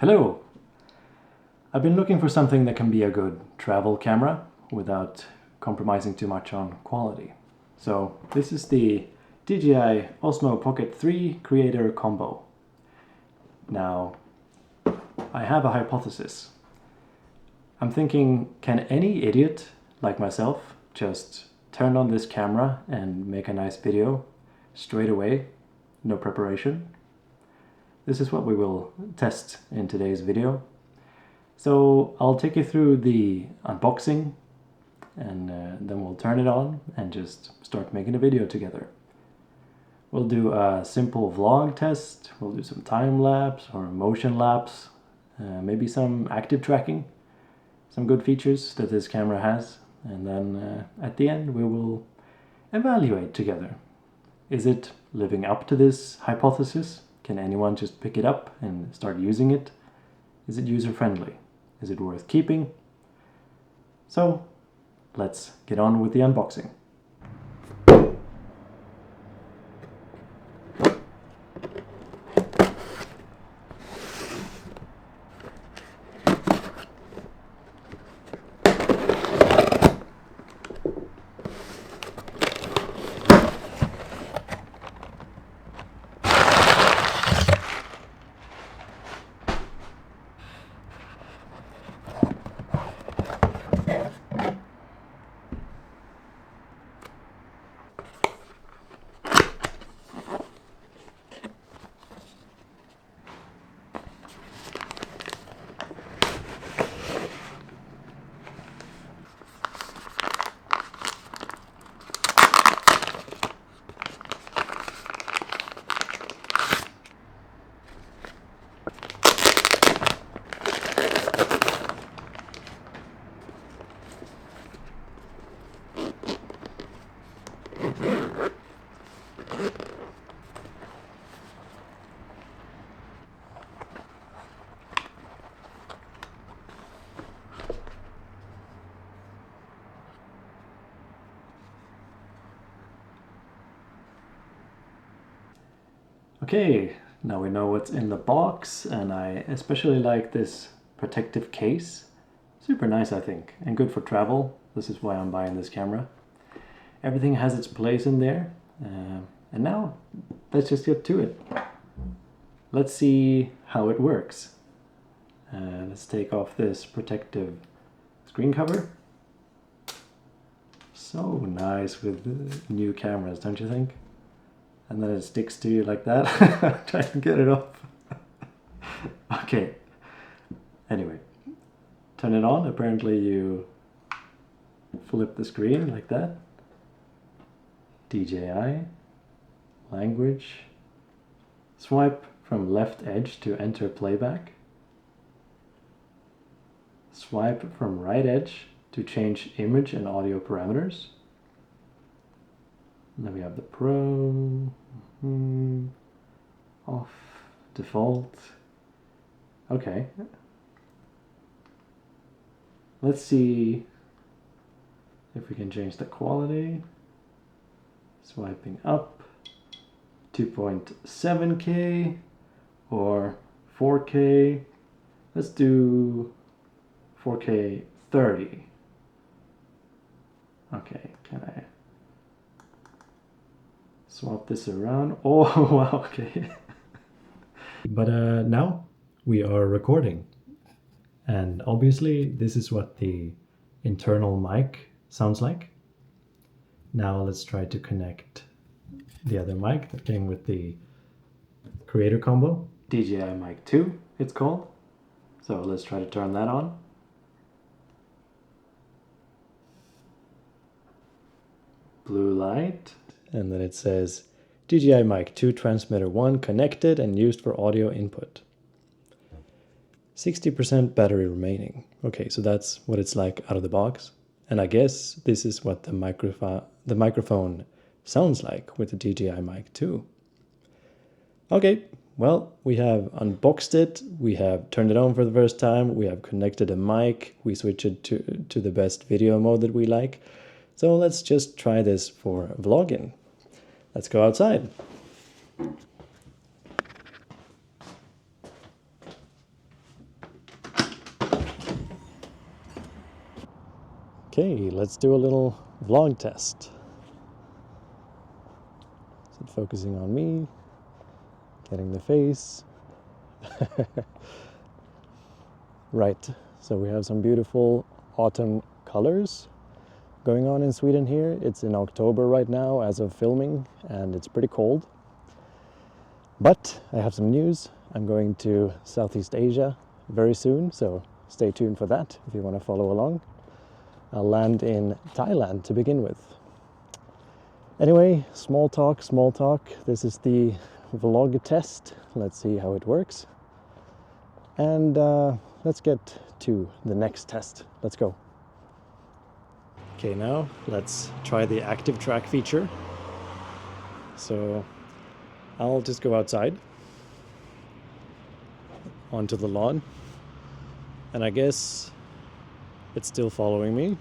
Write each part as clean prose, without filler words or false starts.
Hello! I've been looking for something that can be a good travel camera without compromising too much on quality. So this is the DJI Osmo Pocket 3 Creator Combo. Now, I have a hypothesis. I'm thinking, can any idiot like myself just turn on this camera and make a nice video straight away, no preparation? This is what we will test in today's video. So I'll take you through the unboxing and then we'll turn it on and just start making a video together. We'll do a simple vlog test, we'll do some time lapse or motion lapse, maybe some active tracking, some good features that this camera has, and then at the end we will evaluate together. Is it living up to this hypothesis? Can anyone just pick it up and start using it? Is it user-friendly? Is it worth keeping? So, let's get on with the unboxing. Okay, now we know what's in the box, and I especially like this protective case. Super nice, I think, and good for travel. This is why I'm buying this camera. Everything has its place in there, and now let's just get to it. Let's see how it works. Let's take off this protective screen cover. So nice with new cameras, don't you think? And then it sticks to you like that. Try to get it off. Okay. Anyway, turn it on. Apparently you flip the screen like that. DJI, language. Swipe from left edge to enter playback. Swipe from right edge to change image and audio parameters. And then we have the Pro, off, default. Okay. Let's see if we can change the quality. Swiping up, 2.7K or 4K. Let's do 4K 30. Okay, can I swap this around? Oh, wow, okay. But now we are recording. And obviously this is what the internal mic sounds like. Now let's try to connect the other mic that came with the Creator Combo. DJI Mic 2, it's called. So let's try to turn that on. Blue light. And then it says DJI Mic 2 transmitter 1 connected and used for audio input. 60% battery remaining. Okay, so that's what it's like out of the box. And I guess this is what the microphone sounds like with the DJI Mic 2. Okay, well, we have unboxed it, we have turned it on for the first time, we have connected a mic, we switched it to the best video mode that we like. So let's just try this for vlogging. Let's go outside. Okay, let's do a little vlog test. Is it focusing on me? Getting the face? Right, so we have some beautiful autumn colors going on in Sweden here. It's in October right now as of filming, and it's pretty cold. But I have some news. I'm going to Southeast Asia very soon, so stay tuned for that if you want to follow along. I'll land in Thailand to begin with. Anyway, small talk. This is the vlog test. Let's see how it works. And let's get to the next test. Let's go. Okay, now let's try the active track feature. So I'll just go outside onto the lawn, and I guess it's still following me.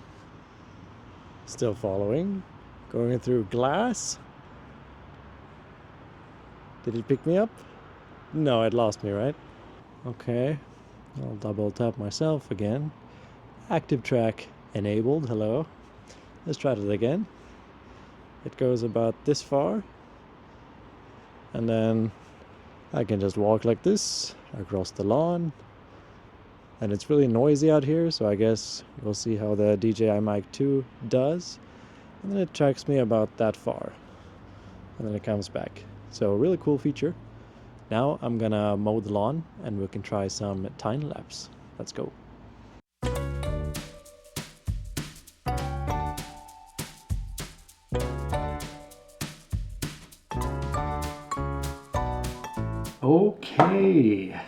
Still following. Going through glass. Did it pick me up? No, it lost me, right? Okay, I'll double tap myself again. Active track enabled, hello. Let's try it again. It goes about this far. And then I can just walk like this across the lawn. And it's really noisy out here, so I guess we'll see how the DJI Mic 2 does. And then it tracks me about that far. And then it comes back. So really cool feature. Now I'm gonna mow the lawn and we can try some time lapse. Let's go. Okay,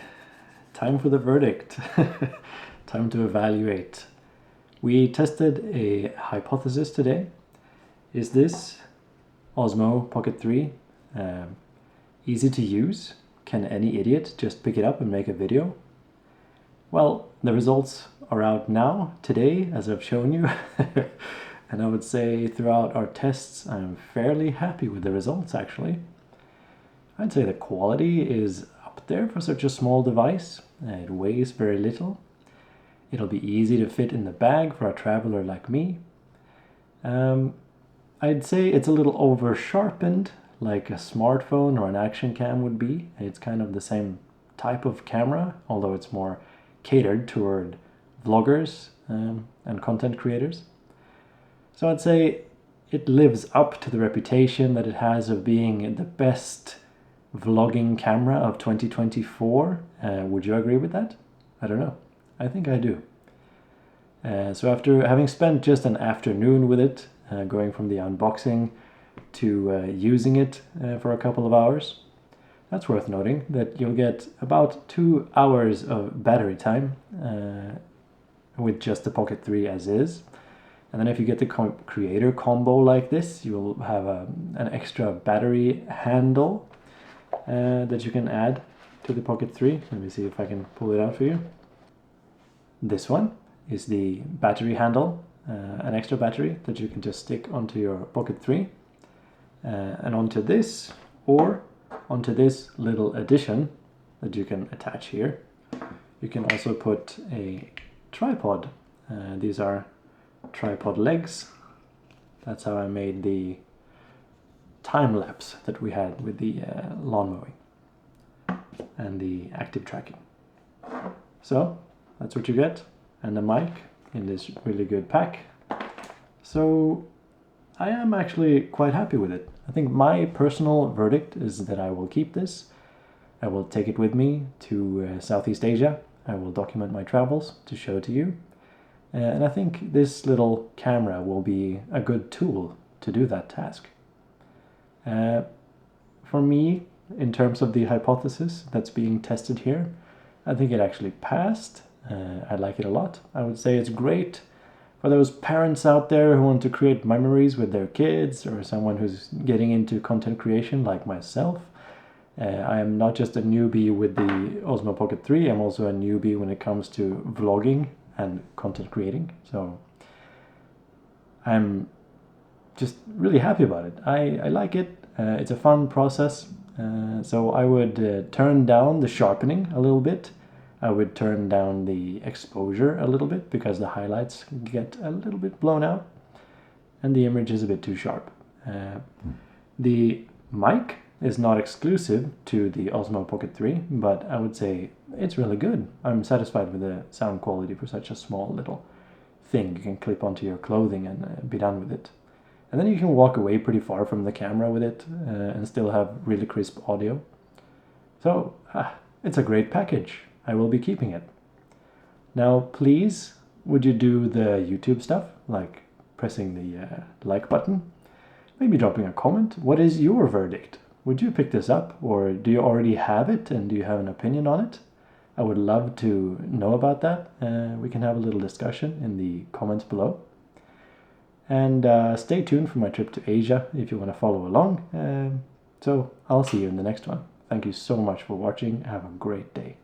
time for the verdict. Time to evaluate. We tested a hypothesis today. Is this Osmo Pocket 3 easy to use? Can any idiot just pick it up and make a video? Well, the results are out now, today, as I've shown you. And I would say throughout our tests, I'm fairly happy with the results, actually. I'd say the quality is up there for such a small device. It weighs very little. It'll be easy to fit in the bag for a traveler like me. I'd say it's a little over-sharpened, like a smartphone or an action cam would be. It's kind of the same type of camera, although it's more catered toward vloggers and content creators. So I'd say it lives up to the reputation that it has of being the best vlogging camera of 2024. Would you agree with that? I don't know. I think I do. So after having spent just an afternoon with it, going from the unboxing to using it for a couple of hours, that's worth noting that you'll get about 2 hours of battery time with just the Pocket 3 as is. And then if you get the creator combo like this, you'll have an extra battery handle that you can add to the Pocket 3. Let me see if I can pull it out for you. This one is the battery handle, an extra battery that you can just stick onto your Pocket 3 and onto this, or onto this little addition that you can attach here. You can also put a tripod. These are tripod legs. That's how I made the time lapse that we had with the lawn mowing and the active tracking. So that's what you get, and the mic in this really good pack. So I am actually quite happy with it. I think my personal verdict is that I will keep this. I will take it with me to Southeast Asia. I will document my travels to show to you. And I think this little camera will be a good tool to do that task. For me, in terms of the hypothesis that's being tested here, I think it actually passed. I like it a lot. I would say it's great for those parents out there who want to create memories with their kids, or someone who's getting into content creation like myself. I am not just a newbie with the Osmo Pocket 3, I'm also a newbie when it comes to vlogging and content creating. So I'm just really happy about it. I like it. It's a fun process. So I would turn down the sharpening a little bit I would turn down the exposure a little bit because the highlights get a little bit blown out and the image is a bit too sharp. The mic is not exclusive to the Osmo Pocket 3, but I would say it's really good. I'm satisfied with the sound quality for such a small little thing you can clip onto your clothing and be done with it. And then you can walk away pretty far from the camera with it and still have really crisp audio. So it's a great package. I will be keeping it. Now please, would you do the YouTube stuff, like pressing the like button? Maybe dropping a comment. What is your verdict? Would you pick this up, or do you already have it and do you have an opinion on it? I would love to know about that. We can have a little discussion in the comments below. And stay tuned for my trip to Asia if you want to follow along. So I'll see you in the next one. Thank you so much for watching. Have a great day.